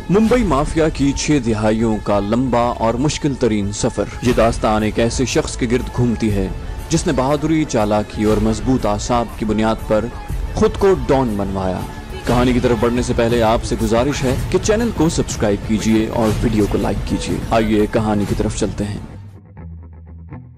Mumbai mafia की 6 दिहाइयों का लंबा और मुश्किल तरीन सफर। ये दास्तान एक ऐसे शख्स के गिर्द घूमती है जिसने बहादुरी, चालाकी और मजबूत आसाब की बुनियाद पर खुद को डॉन बनवाया। कहानी की तरफ बढ़ने से पहले आपसे गुजारिश है कि चैनल को सब्सक्राइब कीजिए और वीडियो को लाइक कीजिए। आइए कहानी की तरफ चलते हैं।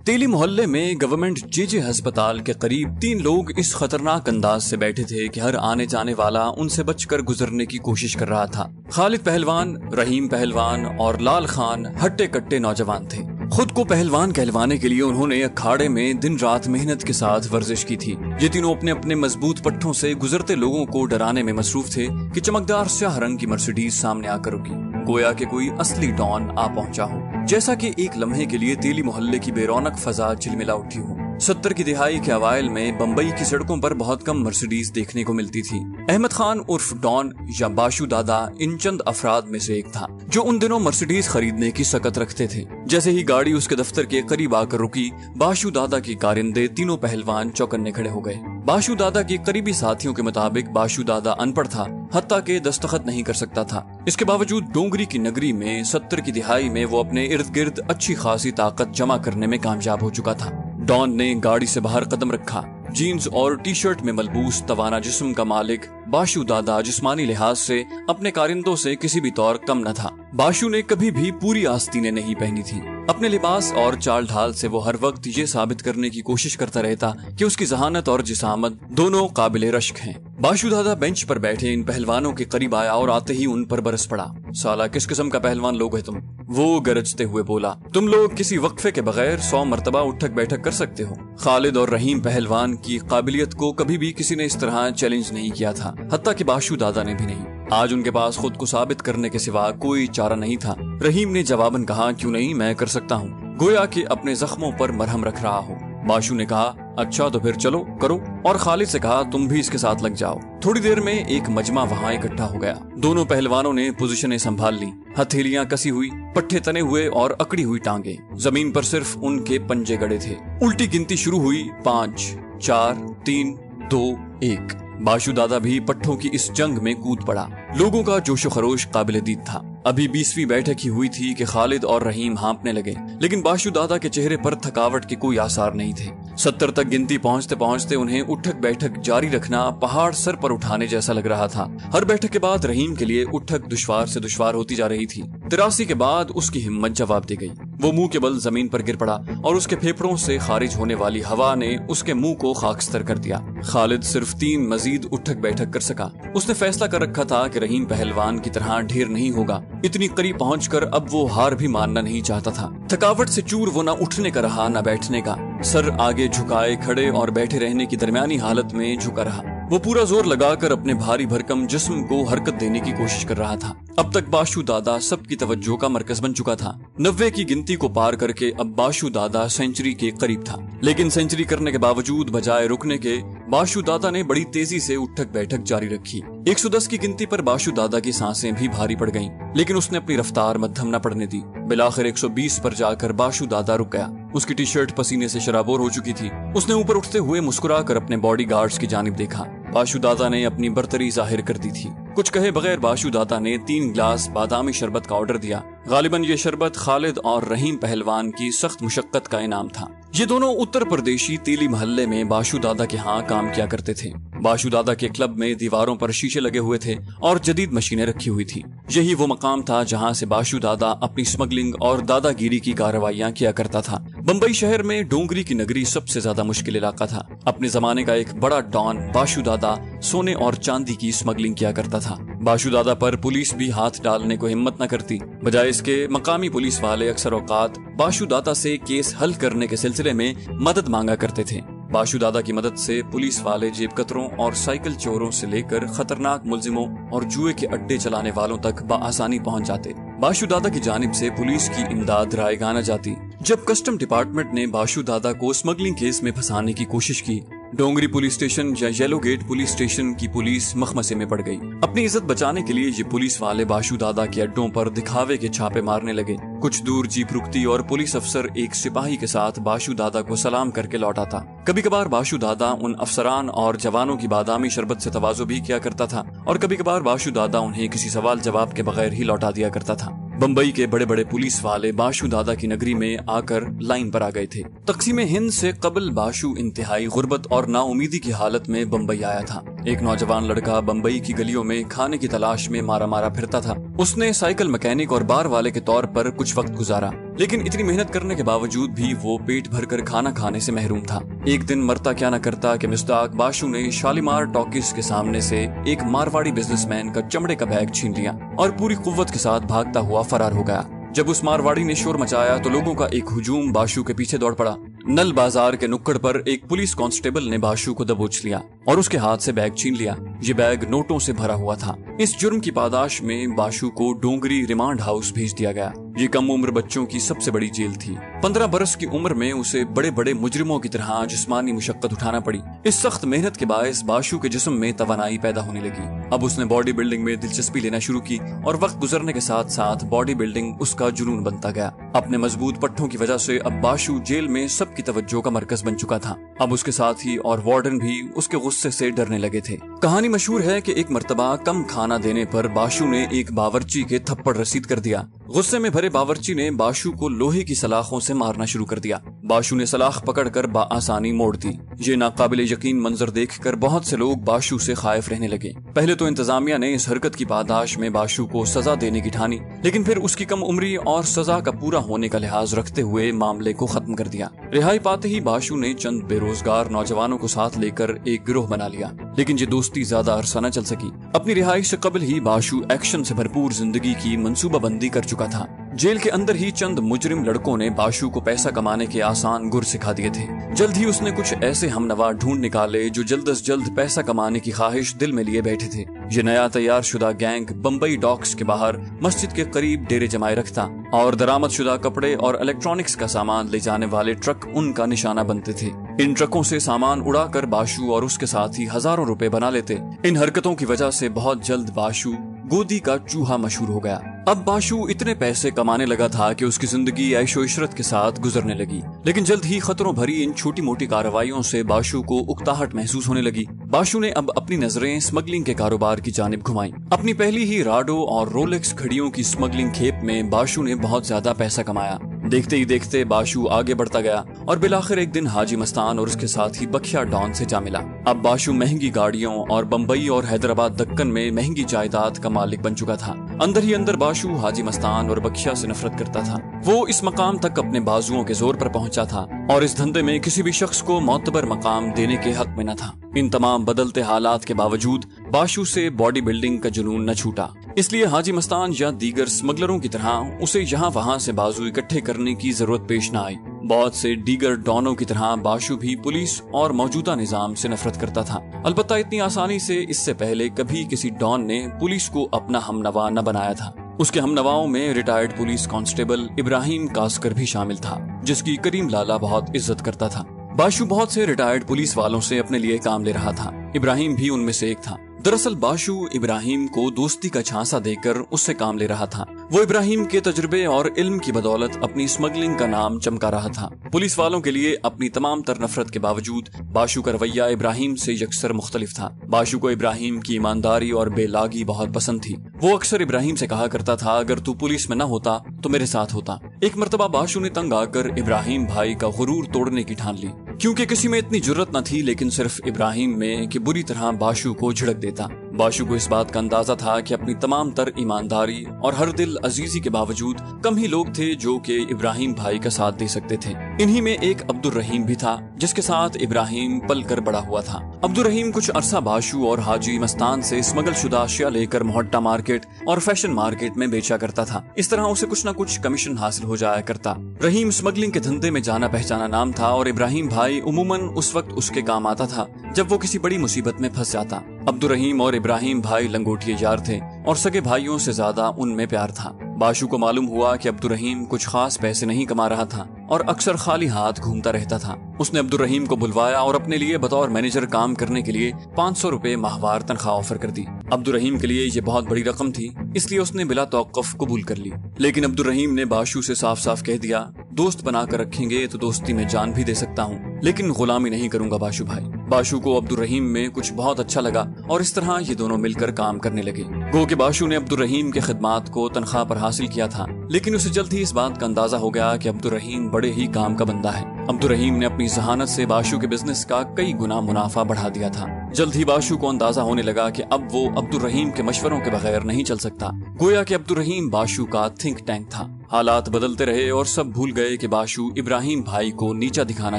तेली मोहल्ले में गवर्नमेंट जेजे अस्पताल के करीब 3 लोग इस खतरनाक अंदाज से बैठे थे कि हर आने जाने वाला उनसे बचकर गुजरने की कोशिश कर रहा था। खालिद पहलवान, रहीम पहलवान और लाल खान हट्टे कट्टे नौजवान थे। खुद को पहलवान कहलवाने के लिए उन्होंने अखाड़े में दिन रात मेहनत के साथ वर्जिश की थी। ये तीनों अपने अपने मजबूत पट्टों से गुजरते लोगों को डराने में मसरूफ थे कि चमकदार स्याह रंग की मर्सिडीज सामने आकर रुकी, गोया के कोई असली डॉन आ पहुंचा हो। जैसा कि एक लम्हे के लिए तेली मोहल्ले की बेरौनक फजा झिलमिला उठी हो। 70 की दिहाई के अवाइल में बम्बई की सड़कों पर बहुत कम मर्सिडीज देखने को मिलती थी। अहमद खान उर्फ डॉन या बाशु दादा इन चंद अफराद में से एक था जो उन दिनों मर्सिडीज खरीदने की सकत रखते थे। जैसे ही गाड़ी उसके दफ्तर के करीब आकर रुकी, बाशु दादा की कारिंदे तीनों पहलवान चौकन्ने खड़े हो गए। बाशु दादा के करीबी साथियों के मुताबिक बाशु दादा अनपढ़ था, हत्ता के दस्तखत नहीं कर सकता था। इसके बावजूद डोंगरी की नगरी में 70 की दिहाई में वो अपने इर्द गिर्द अच्छी खासी ताकत जमा करने में कामयाब हो चुका था। डॉन ने गाड़ी से बाहर कदम रखा। जीन्स और टी शर्ट में मलबूस तवाना जिस्म का मालिक बाशु दादा जिस्मानी लिहाज से अपने कारिंदों से किसी भी तौर कम न था। बाशु ने कभी भी पूरी आस्तीनें नहीं पहनी थी। अपने लिबास और चाल ढाल से वो हर वक्त ये साबित करने की कोशिश करता रहता कि उसकी जहानत और जिसामत दोनों काबिले रश्क हैं। बाशु दादा बेंच पर बैठे इन पहलवानों के करीब आया और आते ही उन पर बरस पड़ा। साला किस किस्म का पहलवान लोग है तुम? वो गरजते हुए बोला। तुम लोग किसी वक्फे के बगैर 100 मरतबा उठक बैठक कर सकते हो। खालिद और रहीम पहलवान की काबिलियत को कभी भी किसी ने इस तरह चैलेंज नहीं किया था, हत्ता कि बाशु दादा ने भी नहीं। आज उनके पास खुद को साबित करने के सिवा कोई चारा नहीं था। रहीम ने जवाबन कहा, क्यों नहीं, मैं कर सकता हूँ, गोया कि अपने जख्मों पर मरहम रख रहा हो। बाशु ने कहा, अच्छा तो फिर चलो करो, और खालिद से कहा, तुम भी इसके साथ लग जाओ। थोड़ी देर में एक मजमा वहाँ इकट्ठा हो गया। दोनों पहलवानों ने पोजीशनें संभाल ली। हथेलियां कसी हुई, पट्टे तने हुए और अकड़ी हुई टांगे। जमीन पर सिर्फ उनके पंजे गड़े थे। उल्टी गिनती शुरू हुई। 5, 4, 3, 2, 1। बाशु दादा भी पट्टों की इस जंग में कूद पड़ा। लोगों का जोशो खरोश काबिले दीद था। अभी 20वीं बैठक ही हुई थी कि खालिद और रहीम हाँपने लगे, लेकिन बाशु दादा के चेहरे पर थकावट के कोई आसार नहीं थे। 70 तक गिनती पहुंचते पहुंचते उन्हें उठक बैठक जारी रखना पहाड़ सर पर उठाने जैसा लग रहा था। हर बैठक के बाद रहीम के लिए उठक दुश्वार से दुश्वार होती जा रही थी। 83 के बाद उसकी हिम्मत जवाब दे गई। वो मुंह के बल जमीन पर गिर पड़ा और उसके फेफड़ों से खारिज होने वाली हवा ने उसके मुंह को खाकस्तर कर दिया। खालिद सिर्फ 3 मजीद उठक बैठक कर सका। उसने फैसला कर रखा था कि रहीम पहलवान की तरह ढेर नहीं होगा। इतनी करीब पहुंचकर अब वो हार भी मानना नहीं चाहता था। थकावट से चूर वो न उठने का रहा न बैठने का। सर आगे झुकाए खड़े और बैठे रहने की दरमियानी हालत में झुका रहा। वो पूरा जोर लगाकर अपने भारी भरकम जिस्म को हरकत देने की कोशिश कर रहा था। अब तक बाशु दादा सबकी तवज्जो का मरकज बन चुका था। 90 की गिनती को पार करके अब बाशु दादा सेंचुरी के करीब था, लेकिन सेंचुरी करने के बावजूद बजाय रुकने के बाशु दादा ने बड़ी तेजी से उठक बैठक जारी रखी। 110 की गिनती पर बाशु दादा की सांसें भी भारी पड़ गईं, लेकिन उसने अपनी रफ्तार मध्यम न पड़ने दी। बिलाखिर 120 पर जाकर बाशु दादा रुक गया। उसकी टी शर्ट पसीने से शराबोर हो चुकी थी। उसने ऊपर उठते हुए मुस्कुराकर अपने बॉडी गार्ड्स की जानिब देखा। बाशु दादा ने अपनी बर्तरी जाहिर कर दी थी। कुछ कहे बगैर बाशु दादा ने 3 गिलास बादामी शरबत का ऑर्डर दिया। गालिबन ये शरबत खालिद और रहीम पहलवान की सख्त मुशक्कत का इनाम था। ये दोनों उत्तर प्रदेशी तेली मोहल्ले में बाशु दादा के यहाँ काम किया करते थे। बाशु दादा के क्लब में दीवारों पर शीशे लगे हुए थे और जदीद मशीनें रखी हुई थी। यही वो मकाम था जहाँ से बाशु दादा अपनी स्मगलिंग और दादागिरी की कार्रवाइयाँ किया करता था। बम्बई शहर में डोंगरी की नगरी सबसे ज्यादा मुश्किल इलाका था। अपने जमाने का एक बड़ा डॉन बाशु दादा सोने और चांदी की स्मगलिंग किया करता था। बाशु दादा पर पुलिस भी हाथ डालने को हिम्मत न करती। बजाय इसके मकामी पुलिस वाले अक्सर औकात बाशु दादा से केस हल करने के सिलसिले में मदद मांगा करते थे। बाशु दादा की मदद से पुलिस वाले जेब कतरों और साइकिल चोरों से लेकर खतरनाक मुलजिमों और जुए के अड्डे चलाने वालों तक बआसानी पहुंच जाते। बाशु दादा की जानिब से पुलिस की इमदाद रायगाना जाती। जब कस्टम डिपार्टमेंट ने बाशु दादा को स्मगलिंग केस में फंसाने की कोशिश की डोंगरी पुलिस स्टेशन या येलो गेट पुलिस स्टेशन की पुलिस मखमसे में पड़ गई। अपनी इज्जत बचाने के लिए ये पुलिस वाले बाशु दादा के अड्डों पर दिखावे के छापे मारने लगे। कुछ दूर जीप रुकती और पुलिस अफसर एक सिपाही के साथ बाशु दादा को सलाम करके लौटा था। कभी कभार बाशु दादा उन अफसरान और जवानों की बादामी शरबत से तवाज़ो भी किया करता था और कभी कभार बाशु दादा उन्हें किसी सवाल जवाब के बगैर ही लौटा दिया करता था। बम्बई के बड़े बड़े पुलिस वाले बाशु दादा की नगरी में आकर लाइन पर आ गए थे। तकसीम हिंद से कबल बाशु इंतहाई गुर्बत और नाउमीदी की हालत में बम्बई आया था। एक नौजवान लड़का बम्बई की गलियों में खाने की तलाश में मारा मारा फिरता था। उसने साइकिल मैकेनिक और बार वाले के तौर पर कुछ वक्त गुजारा, लेकिन इतनी मेहनत करने के बावजूद भी वो पेट भरकर खाना खाने से महरूम था। एक दिन मरता क्या न करता कि मुस्ताक बाशु ने शालीमार टॉकीज के सामने से एक मारवाड़ी बिजनेसमैन का चमड़े का बैग छीन लिया और पूरी कुव्वत के साथ भागता हुआ फरार हो गया। जब उस मारवाड़ी ने शोर मचाया तो लोगों का एक हुजूम बाशु के पीछे दौड़ पड़ा। नल बाजार के नुक्कड़ पर एक पुलिस कांस्टेबल ने बाशु को दबोच लिया और उसके हाथ से बैग छीन लिया। ये बैग नोटों से भरा हुआ था। इस जुर्म की पादाश में बाशु को डोंगरी रिमांड हाउस भेज दिया गया। ये कम उम्र बच्चों की सबसे बड़ी जेल थी। 15 बरस की उम्र में उसे बड़े बड़े मुजरिमों की तरह जिस्मानी मुशक्कत उठाना पड़ी। इस सख्त मेहनत के बायस बाशु के जिस्म में तवानाई पैदा होने लगी। अब उसने बॉडी बिल्डिंग में दिलचस्पी लेना शुरू की और वक्त गुजरने के साथ साथ बॉडी बिल्डिंग उसका जुनून बनता गया। अपने मजबूत पट्टों की वजह से अब बाशु जेल में सबकी तवज्जो का मरकज बन चुका था। अब उसके साथी और वार्डन भी उसके गुस्से से डरने लगे थे। कहानी मशहूर है कि एक मर्तबा कम खाना देने पर बाशु ने एक बावर्ची के थप्पड़ रसीद कर दिया। गुस्से में भरे बावर्ची ने बाशु को लोहे की सलाखों से मारना शुरू कर दिया। बाशु ने सलाख पकड़कर बाआसानी मोड़ दी। ये नाकाबिले यकीन मंजर देखकर बहुत से लोग बाशु से खाइफ रहने लगे। पहले तो इंतजामिया ने इस हरकत की पादाश में बाशु को सजा देने की ठानी, लेकिन फिर उसकी कम उम्री और सजा का पूरा होने का लिहाज रखते हुए मामले को खत्म कर दिया। रिहाई पाते ही बाशु ने चंद बेरोजगार नौजवानों को साथ लेकर एक गिरोह बना लिया, लेकिन ये दोस्ती ज्यादा अरसा न चल सकी। अपनी रिहाई से कबल ही बाशु एक्शन से भरपूर जिंदगी की मंसूबाबंदी कर चुका था। जेल के अंदर ही चंद मुजरिम लड़कों ने बाशु को पैसा कमाने के आसान गुर सिखा दिए थे। जल्द ही उसने कुछ ऐसे हमनवा ढूंढ निकाले जो जल्द से जल्द पैसा कमाने की ख्वाहिश दिल में लिए बैठे थे। ये नया तैयार शुदा गैंग बम्बई डॉक्स के बाहर मस्जिद के करीब डेरे जमाए रखता और दरामद शुदा कपड़े और इलेक्ट्रॉनिक्स का सामान ले जाने वाले ट्रक उनका निशाना बनते थे। इन ट्रकों से सामान उड़ाकर बाशु और उसके साथी हजारों रुपए बना लेते। इन हरकतों की वजह से बहुत जल्द बाशु गोदी का चूहा मशहूर हो गया। अब बाशु इतने पैसे कमाने लगा था कि उसकी जिंदगी ऐशो इशरत के साथ गुजरने लगी, लेकिन जल्द ही खतरों भरी इन छोटी मोटी कार्रवाइयों से बाशु को उकताहट महसूस होने लगी। बाशु ने अब अपनी नजरें स्मगलिंग के कारोबार की जानिब घुमाई। अपनी पहली ही राडो और रोलेक्स घड़ियों की स्मगलिंग खेप में बाशु ने बहुत ज्यादा पैसा कमाया। देखते ही देखते बाशु आगे बढ़ता गया और बिलाखिर एक दिन हाजी मस्तान और उसके साथ ही बखिया डॉन से जा मिला। अब बाशु महंगी गाड़ियों और बम्बई और हैदराबाद दक्कन में महंगी जायदाद का मालिक बन चुका था। अंदर ही अंदर बाशु हाजी मस्तान और बखिया से नफरत करता था। वो इस मकाम तक अपने बाजुओं के जोर पर पहुंचा था और इस धंधे में किसी भी शख्स को मोतबर मकाम देने के हक में न था। इन तमाम बदलते हालात के बावजूद बाशु से बॉडी बिल्डिंग का जुनून न छूटा, इसलिए हाजी मस्तान या दीगर स्मगलरों की तरह उसे यहाँ वहाँ से बाजू इकट्ठे करने की जरूरत पेश न आई। बहुत से दीगर डॉनों की तरह बाशु भी पुलिस और मौजूदा निजाम से नफरत करता था। अलबत्ता इतनी आसानी से इससे पहले कभी किसी डॉन ने पुलिस को अपना हमनवा न बनाया था। उसके हमनवाओं में retired police constable Ibrahim Kaskar भी शामिल था, जिसकी करीम लाला बहुत इज्जत करता था। बाशु बहुत से रिटायर्ड पुलिस वालों से अपने लिए काम ले रहा था। इब्राहिम भी उनमें से एक था। दरअसल बाशु इब्राहिम को दोस्ती का झांसा देकर उससे काम ले रहा था। वो इब्राहिम के तजुर्बे और इल्म की बदौलत अपनी स्मगलिंग का नाम चमका रहा था। पुलिस वालों के लिए अपनी तमाम तर नफरत के बावजूद बाशु का रवैया इब्राहिम से यकसर मुख्तलिफ था। बाशु को इब्राहिम की ईमानदारी और बेलागी बहुत पसंद थी। वो अक्सर इब्राहिम से कहा करता था, अगर तू पुलिस में न होता तो मेरे साथ होता। एक मर्तबा बाशु ने तंग आकर इब्राहिम भाई का गुरूर तोड़ने की ठान ली, क्योंकि किसी में इतनी जुर्रत न थी लेकिन सिर्फ इब्राहिम में कि बुरी तरह बाशु को झिड़क देता। बाशु को इस बात का अंदाजा था कि अपनी तमाम तर ईमानदारी और हर दिल अजीजी के बावजूद कम ही लोग थे जो कि इब्राहिम भाई का साथ दे सकते थे। इन्हीं में एक अब्दुल रहीम भी था, जिसके साथ इब्राहिम पल कर बड़ा हुआ था। अब्दुल रहीम कुछ अरसा बाशु और हाजी मस्तान से स्मगल शुदा अशिया लेकर मोहट्टा मार्केट और फैशन मार्केट में बेचा करता था। इस तरह उसे कुछ न कुछ कमीशन हासिल हो जाया करता। रहीम स्मगलिंग के धंधे में जाना पहचाना नाम था और इब्राहिम भाई उमूमन उस वक्त उसके काम आता था जब वो किसी बड़ी मुसीबत में फंस जाता। अब्दुल रहीम और इब्राहिम भाई लंगोटिए यार थे और सगे भाइयों से ज्यादा उनमें प्यार था। बाशु को मालूम हुआ कि अब्दुर्रहीम कुछ खास पैसे नहीं कमा रहा था और अक्सर खाली हाथ घूमता रहता था। उसने अब्दुर्रहीम को बुलवाया और अपने लिए बतौर मैनेजर काम करने के लिए 500 रुपए माहवार तनख्वाह ऑफर कर दी। अब्दुर्रहीम के लिए ये बहुत बड़ी रकम थी, इसलिए उसने बिला तौक़ुफ़ कबूल कर ली। लेकिन अब्दुर्रहीम ने बाशु से साफ साफ कह दिया, दोस्त बनाकर रखेंगे तो दोस्ती में जान भी दे सकता हूँ, लेकिन गुलामी नहीं करूंगा बाशु भाई। बाशु को अब्दुर्रहीम में कुछ बहुत अच्छा लगा और इस तरह ये दोनों मिलकर काम करने लगे। गो कि बाशु ने अब्दुर्रहीम के खिदमात को तनख्वाह पर हासिल किया था, लेकिन उसे जल्द ही इस बात का अंदाजा हो गया कि अब्दुर्रहीम बड़े ही काम का बंदा है। अब्दुर्रहीम ने अपनी जहानत से बाशु के बिजनेस का कई गुना मुनाफा बढ़ा दिया था। जल्द ही बाशु को अंदाजा होने लगा कि अब वो अब्दुर्रहीम के मशवरों के बगैर नहीं चल सकता। गोया कि अब्दुर्रहीम बाशु का थिंक टैंक था। हालात बदलते रहे और सब भूल गए कि बाशु इब्राहिम भाई को नीचा दिखाना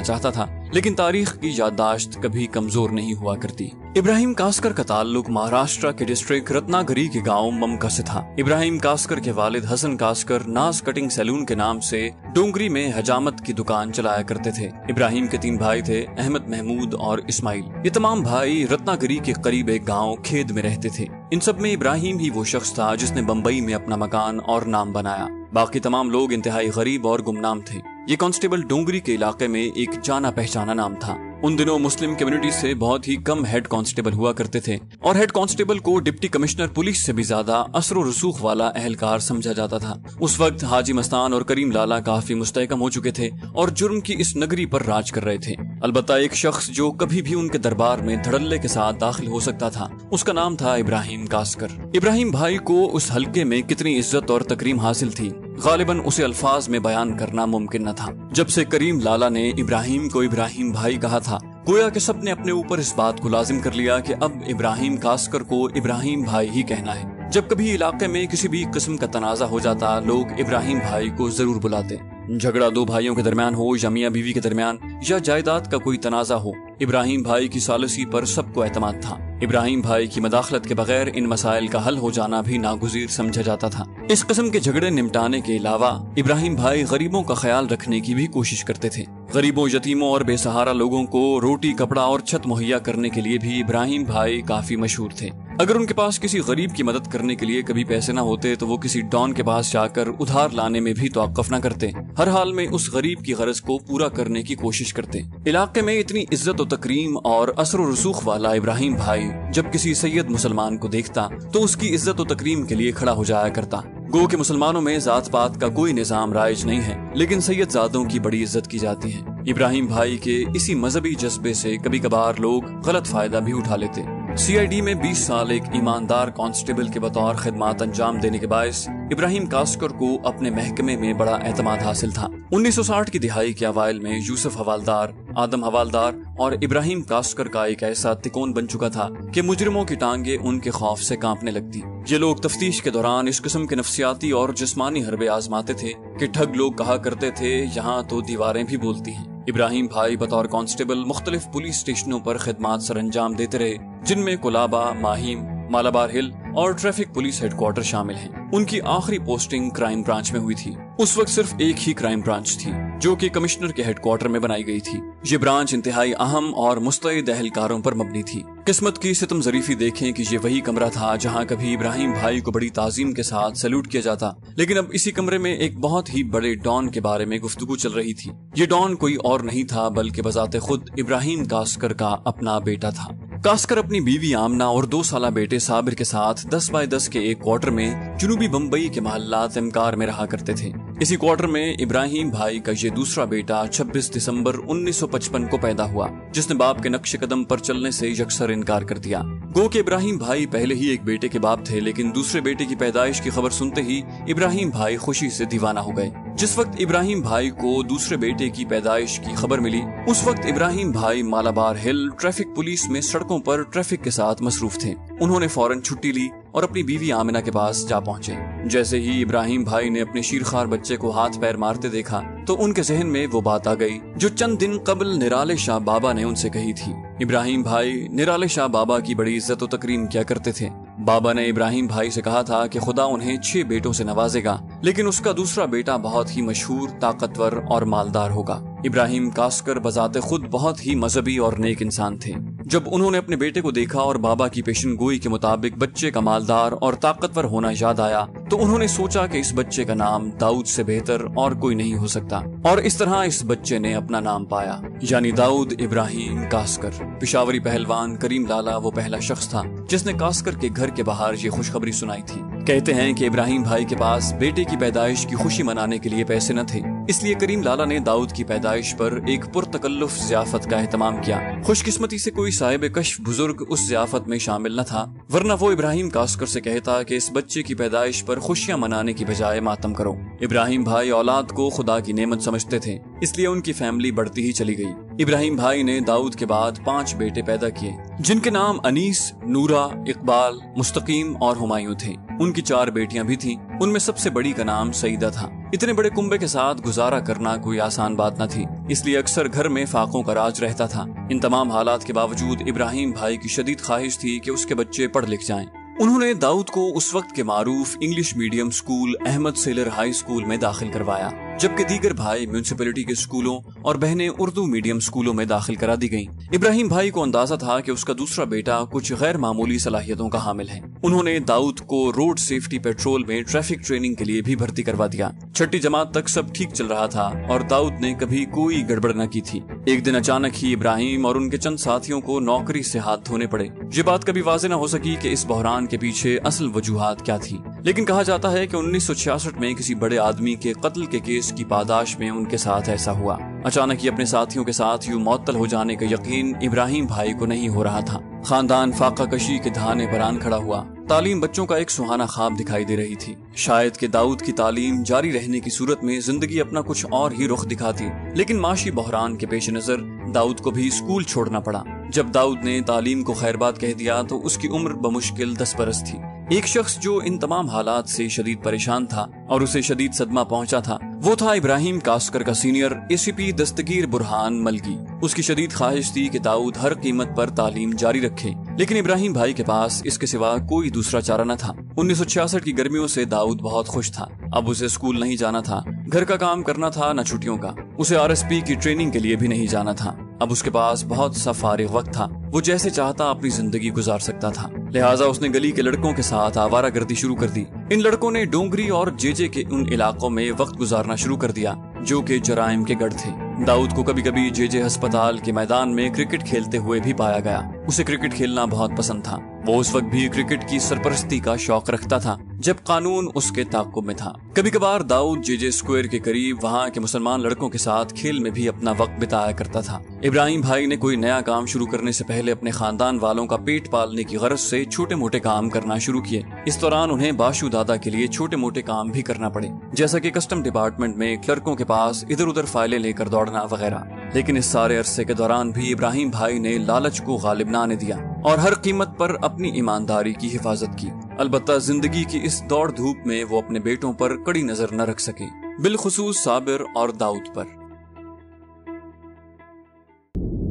चाहता था, लेकिन तारीख की याददाश्त कभी कमजोर नहीं हुआ करती। इब्राहिम कास्कर का ताल्लुक महाराष्ट्र के डिस्ट्रिक्ट रत्नागिरी के गांव ममका से था। इब्राहिम कास्कर के वालिद हसन कास्कर नाज कटिंग सैलून के नाम से डोंगरी में हजामत की दुकान चलाया करते थे। इब्राहिम के 3 भाई थे, अहमद, महमूद और इस्माइल। ये तमाम भाई रत्नागिरी के करीब एक गांव खेद में रहते थे। इन सब में इब्राहिम ही वो शख्स था जिसने बम्बई में अपना मकान और नाम बनाया। बाकी तमाम लोग इंतहाई गरीब और गुमनाम थे। ये कांस्टेबल डोंगरी के इलाके में एक जाना पहचाना नाम था। उन दिनों मुस्लिम कम्युनिटी से बहुत ही कम हेड कांस्टेबल हुआ करते थे और हेड कांस्टेबल को डिप्टी कमिश्नर पुलिस से भी ज्यादा असर व रसूख वाला अहलकार समझा जाता था। उस वक्त हाजी मस्तान और करीम लाला काफी मुस्तहकम हो चुके थे और जुर्म की इस नगरी पर राज कर रहे थे। अलबत्ता एक शख्स जो कभी भी उनके दरबार में धड़ल्ले के साथ दाखिल हो सकता था, उसका नाम था इब्राहिम कास्कर। इब्राहिम भाई को उस हल्के में कितनी इज्जत और तकरीम हासिल थी, गालिबन उसे अल्फाज में बयान करना मुमकिन न था। जब से करीम लाला ने इब्राहिम को इब्राहिम भाई कहा था, गोया कि सबने अपने ऊपर इस बात को लाजिम कर लिया कि अब इब्राहिम कास्कर को इब्राहिम भाई ही कहना है। जब कभी इलाके में किसी भी किस्म का तनाजा हो जाता, लोग इब्राहिम भाई को जरूर बुलाते। झगड़ा 2 भाइयों के दरमियान हो या मियां बीवी के दरमियान या जायदाद का कोई तनाजा हो, इब्राहिम भाई की सालसी पर सबको एतमाद था। इब्राहिम भाई की मदाखलत के बगैर इन मसाइल का हल हो जाना भी नागुज़ीर समझा जाता था। इस किस्म के झगड़े निपटाने के अलावा इब्राहिम भाई गरीबों का ख्याल रखने की भी कोशिश करते थे। गरीबों, यतीमों और बेसहारा लोगों को रोटी, कपड़ा और छत मुहैया करने के लिए भी इब्राहिम भाई काफी मशहूर थे। अगर उनके पास किसी गरीब की मदद करने के लिए कभी पैसे न होते तो वो किसी डॉन के पास जाकर उधार लाने में भी तौक़ुफ़ न करते। हर हाल में उस गरीब की गरज को पूरा करने की कोशिश करते। इलाके में इतनी इज्जत और तकरीम और असर व रसूख वाला इब्राहिम भाई जब किसी सैयद मुसलमान को देखता तो उसकी इज्जत और तकरीम के लिए खड़ा हो जाया करता। गो के मुसलमानों में जात पात का कोई निजाम राइज नहीं है, लेकिन सैयदजादों की बड़ी इज्जत की जाती है। इब्राहिम भाई के इसी मजहबी जज्बे से कभी कभार लोग गलत फायदा भी उठा लेते। CID में 20 साल एक ईमानदार कांस्टेबल के बतौर खिदमात अंजाम देने के बायस इब्राहिम कास्कर को अपने महकमे में बड़ा एतमाद हासिल था। 1960 की दिहाई के अवाइल में यूसुफ हवालदार, आदम हवालदार और इब्राहिम कास्कर का एक ऐसा तिकोन बन चुका था कि मुजरिमों की टांगे उनके खौफ से कांपने लगती। ये लोग तफ्तीश के दौरान इस किस्म के नफ्सियाती और जिस्मानी हरबे आजमाते थे कि ठग लोग कहा करते थे, यहाँ तो दीवारें भी बोलती हैं। इब्राहिम भाई बतौर कांस्टेबल मुख्तलिफ पुलिस स्टेशनों पर खिदमात सर अंजाम देते रहे, जिनमें कोलाबा, माहिम, मालाबार हिल और ट्रैफिक पुलिस हेडक्वार्टर शामिल हैं। उनकी आखिरी पोस्टिंग क्राइम ब्रांच में हुई थी। उस वक्त सिर्फ एक ही क्राइम ब्रांच थी जो कि कमिश्नर के हेडक्वार्टर में बनाई गई थी। ये ब्रांच इंतहाई अहम और मुस्तैद एहलकारों पर मबनी थी। किस्मत की सितम ज़रीफी देखें कि ये वही कमरा था जहां कभी इब्राहिम भाई को बड़ी ताजीम के साथ सैल्यूट किया जाता, लेकिन अब इसी कमरे में एक बहुत ही बड़े डॉन के बारे में गुफ्तगू चल रही थी। ये डॉन कोई और नहीं था बल्कि बजाते खुद इब्राहिम कास्कर का अपना बेटा था। कास्कर अपनी बीवी आमना और 2 साला बेटे साबिर के साथ 10 बाय 10 के एक क्वार्टर में जुनूबी बम्बई के महल्ला तिमकार में रहा करते थे। इसी क्वार्टर में इब्राहिम भाई का ये दूसरा बेटा 26 दिसंबर 1955 को पैदा हुआ, जिसने बाप के नक्शे कदम पर चलने से यकसर इनकार कर दिया। गो के इब्राहिम भाई पहले ही एक बेटे के बाप थे, लेकिन दूसरे बेटे की पैदाइश की खबर सुनते ही इब्राहिम भाई खुशी से दीवाना हो गए। जिस वक्त इब्राहिम भाई को दूसरे बेटे की पैदाइश की खबर मिली, उस वक्त इब्राहिम भाई मालाबार हिल ट्रैफिक पुलिस में सड़कों पर ट्रैफिक के साथ मसरूफ थे। उन्होंने फौरन छुट्टी ली और अपनी बीवी आमिना के पास जा पहुंचे। जैसे ही इब्राहिम भाई ने अपने शीरखार बच्चे को हाथ पैर मारते देखा तो उनके जहन में वो बात आ गई जो चंद दिन कबल निराले शाह बाबा ने उनसे कही थी। इब्राहिम भाई निराले शाह बाबा की बड़ी इज्जत और तकरीम किया करते थे। बाबा ने इब्राहिम भाई से कहा था कि खुदा उन्हें 6 बेटों से नवाजेगा, लेकिन उसका दूसरा बेटा बहुत ही मशहूर, ताकतवर और मालदार होगा। इब्राहिम कास्कर बजाते खुद बहुत ही मजहबी और नेक इंसान थे। जब उन्होंने अपने बेटे को देखा और बाबा की पेशन गोई के मुताबिक बच्चे का मालदार और ताकतवर होना याद आया तो उन्होंने सोचा कि इस बच्चे का नाम दाऊद से बेहतर और कोई नहीं हो सकता, और इस तरह इस बच्चे ने अपना नाम पाया, यानी दाऊद इब्राहिम कास्कर। पिशावरी पहलवान करीम लाला वो पहला शख्स था जिसने कास्कर के घर के बाहर ये खुशखबरी सुनाई थी। कहते हैं कि इब्राहिम भाई के पास बेटे की पैदाइश की खुशी मनाने के लिए पैसे न थे, इसलिए करीम लाला ने दाऊद की पैदाइश पर एक पुरतकल्लुफ ज़ियाफत का एहतमाम किया। खुशकिस्मती से कोई साहिब कश्फ बुजुर्ग उस ज़ियाफत में शामिल न था, वरना वो इब्राहिम कास्कर से कहता कि इस बच्चे की पैदाइश पर खुशियां मनाने की बजाय मातम करो। इब्राहिम भाई औलाद को खुदा की नेमत समझते थे, इसलिए उनकी फैमिली बढ़ती ही चली गई। इब्राहिम भाई ने दाऊद के बाद 5 बेटे पैदा किए, जिनके नाम अनीस, नूरा, इकबाल, मुस्तकीम और हुमायूं थे। उनकी 4 बेटियां भी थीं, उनमें सबसे बड़ी का नाम सईदा था। इतने बड़े कुंबे के साथ गुजारा करना कोई आसान बात न थी, इसलिए अक्सर घर में फाकों का राज रहता था। इन तमाम हालात के बावजूद इब्राहिम भाई की शदीद ख्वाहिश थी कि उसके बच्चे पढ़ लिख जाएं। उन्होंने दाऊद को उस वक्त के मारूफ English medium school Ahmed Sailor high school में दाखिल करवाया, जबकि दीगर भाई म्यूनिसिपैलिटी के स्कूलों और बहनें उर्दू मीडियम स्कूलों में दाखिल करा दी गईं। इब्राहिम भाई को अंदाजा था कि उसका दूसरा बेटा कुछ गैर मामूली सलाहियतों का हामिल है। उन्होंने दाऊद को रोड सेफ्टी पेट्रोल में ट्रैफिक ट्रेनिंग के लिए भी भर्ती करवा दिया। 6ठी जमात तक सब ठीक चल रहा था और दाऊद ने कभी कोई गड़बड़ न की थी। एक दिन अचानक ही इब्राहिम और उनके चंद साथियों को नौकरी से हाथ धोने पड़े। ये बात कभी वाज़ेह न हो सकी कि इस बहरान के पीछे असल वजूहात क्या थी, लेकिन कहा जाता है कि 1966 में किसी बड़े आदमी के कत्ल के केस की पादाश में उनके साथ ऐसा हुआ। अचानक ही अपने साथियों के साथ यूं मुअत्तल हो जाने का यकीन इब्राहिम भाई को नहीं हो रहा था। खानदान फाका कशी के धाने पर आन खड़ा हुआ। तालीम बच्चों का एक सुहाना ख्वाब दिखाई दे रही थी। शायद कि दाऊद की तालीम जारी रहने की सूरत में जिंदगी अपना कुछ और ही रुख दिखाती, लेकिन माशी बहरान के पेश नजर दाऊद को भी स्कूल छोड़ना पड़ा। जब दाऊद ने तालीम को खैरबाद कह दिया तो उसकी उम्र बमुश्किल 10 बरस थी। एक शख्स जो इन तमाम हालात से शदीद परेशान था और उसे शदीद सदमा पहुंचा था, वो था इब्राहिम कास्कर का सीनियर एसीपी दस्तगीर बुरहान मलगी। उसकी शदीद ख्वाहिश थी कि दाऊद हर कीमत पर तालीम जारी रखे, लेकिन इब्राहिम भाई के पास इसके सिवा कोई दूसरा चारा न था। 1966 की गर्मियों से दाऊद बहुत खुश था। अब उसे स्कूल नहीं जाना था, घर का काम करना था, न छुट्टियों का। उसे आरएसपी की ट्रेनिंग के लिए भी नहीं जाना था। अब उसके पास बहुत सा फारिग वक्त था, वो जैसे चाहता अपनी जिंदगी गुजार सकता था। लिहाजा उसने गली के लड़कों के साथ आवारागर्दी शुरू कर दी। इन लड़कों ने डोंगरी और जेजे के उन इलाकों में वक्त गुजारना शुरू कर दिया जो कि जराइम के गढ़ थे। दाऊद को कभी कभी जेजे अस्पताल के मैदान में क्रिकेट खेलते हुए भी पाया गया। उसे क्रिकेट खेलना बहुत पसंद था। वो उस वक्त भी क्रिकेट की सरपरस्ती का शौक रखता था जब कानून उसके ताक़ुब में था। कभी कभार दाऊद जेजे स्क्वायर के करीब वहाँ के मुसलमान लड़कों के साथ खेल में भी अपना वक्त बिताया करता था। इब्राहिम भाई ने कोई नया काम शुरू करने से पहले अपने खानदान वालों का पेट पालने की गरज से छोटे मोटे काम करना शुरू किए। इस दौरान उन्हें बाशु दादा के लिए छोटे मोटे काम भी करना पड़े, जैसा कि कस्टम डिपार्टमेंट में क्लर्कों के पास इधर उधर फाइलें लेकर दौड़ना वगैरह। लेकिन इस सारे अरसे के दौरान भी इब्राहिम भाई ने लालच को गालिब न आने दिया और हर कीमत पर अपनी ईमानदारी की हिफाजत की। अलबत्ता जिंदगी की इस दौड़ धूप में वो अपने बेटों पर कड़ी नजर न रख सके, बिलखुसूस साबिर और दाऊद पर।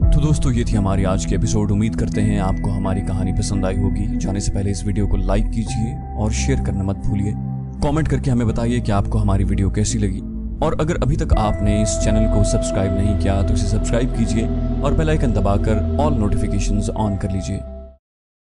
तो दोस्तों, ये थी हमारी आज की एपिसोड। उम्मीद करते हैं आपको हमारी कहानी पसंद आई होगी। जाने से पहले इस वीडियो को लाइक कीजिए और शेयर करना मत भूलिए। कमेंट करके हमें बताइए कि आपको हमारी वीडियो कैसी लगी, और अगर अभी तक आपने इस चैनल को सब्सक्राइब नहीं किया तो इसे सब्सक्राइब कीजिए और बेल आइकन दबाकर ऑल नोटिफिकेशंस ऑन कर लीजिए।